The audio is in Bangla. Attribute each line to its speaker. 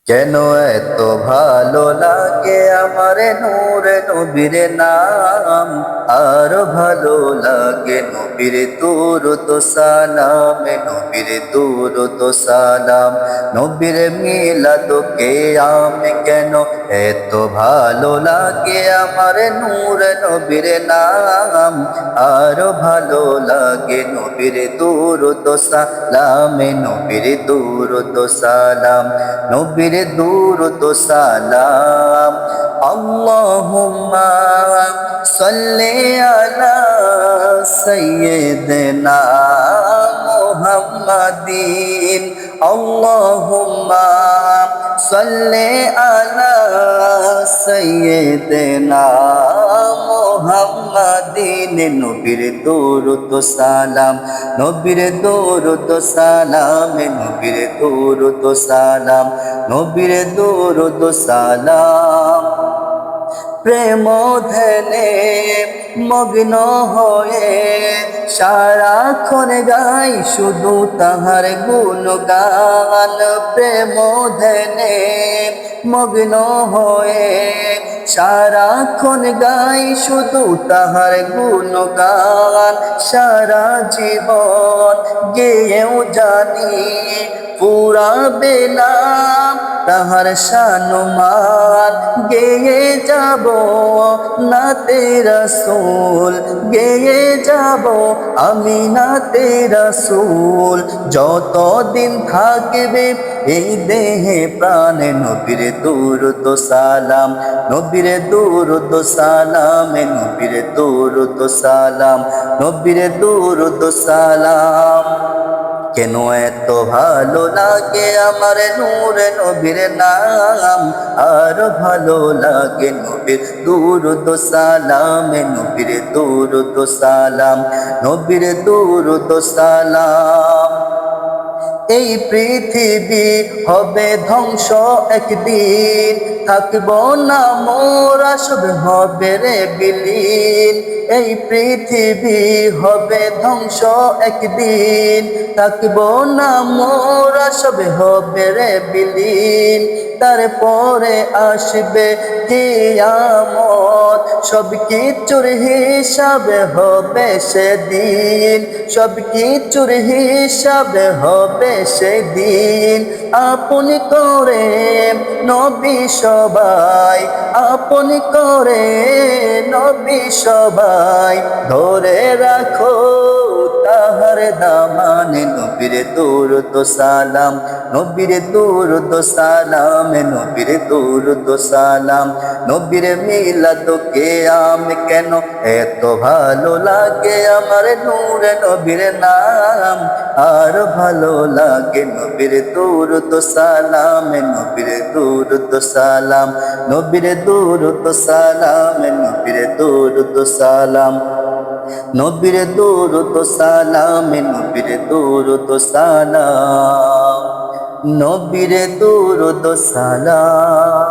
Speaker 1: কেন এত ভালো লাগে আমার নূরে নবীর নাম, আর ভালো লাগে নবীর দুরূদ সালাম, নবীর দুরূদ সালাম, নবীর মিলাদ কিয়াম। কেন এত ভালো লাগে আমার নূরে নবীর নাম, আর ভালো লাগে নবীর দুরূদ সালাম, নবীর দুরূদ সালাম, নবীর দুরূদ সালাম। আল্লাহুম্মা সাল্লি আলা সাইয়্যিদিনা মুহাম্মাদিন, আল্লাহুম্মা সাল্লি আলা সাইয়্যিদিনা মুহাম্মাদিন, নবীর দুরূদ সালাম, নবীর দুরূদ সালাম, নবীর দুরূদ সালাম, নবীর দুরূদ সালাম। প্রেম ধ্যানে মগ্ন হয়ে সারাক্ষণ গাই শুধু তাহার গুণগান, প্রেম ধ্যানে মগ্ন হয়ে সারাক্ষণ গাই শুধু তাহার গুণগান, সারা জীবন গেয়েও জানি পুরাবে না তাহার শানমান, গেয়ে যাব নাতে রাসূল, গেয়ে যাব আমি নাতে রাসূল, যতদিন থাকবে এই দেহে প্রাণে নবীর দুরূদ সালাম, নবীর দুরূদ সালাম, নবীর দুরূদ সালাম, নবীর দুরূদ সালাম। কেন এত ভালো লাগে আমার নূরে নবীর নাম, আর ভালো লাগে নবীর দুরূদ সালাম, নবীর দুরূদ সালাম, নবীর দুরূদ সালাম। এই পৃথিবী হবে ধ্বংস একদিন, থাকব না মোরা সব হবে রে বিলীন। এই পৃথিবী হবে ধ্বংস একদিন, থাকব না মোরা সব হবে রে বিলীন। তারপরে আসবে কিয়ামত, সব কিছুর হিসাব হবে সেদিন, সব কিছুর হিসাব হবে সেদিন। আপন করে নবী সবাই, আপন করে নবী সবাই, ধরে রাখো তাহার দামানে, নবীর দুরূদ সালাম, নবীর দুরূদ সালাম, নবীর দুরূদ সালাম, নবীর মিলাদ কিয়াম। কেন এত ভালো লাগে আমার নূরে নবীর নাম, আর ভালো লাগে নবীর দুরূদ সালাম, নবীর দুরূদ সালাম, নবীর দুরূদ সালাম, নবীর দুরূদ সালাম, নবীর দুরূদ সালাম, নবীর দুরূদ সালাম, নবীর দুরূদ সালাম।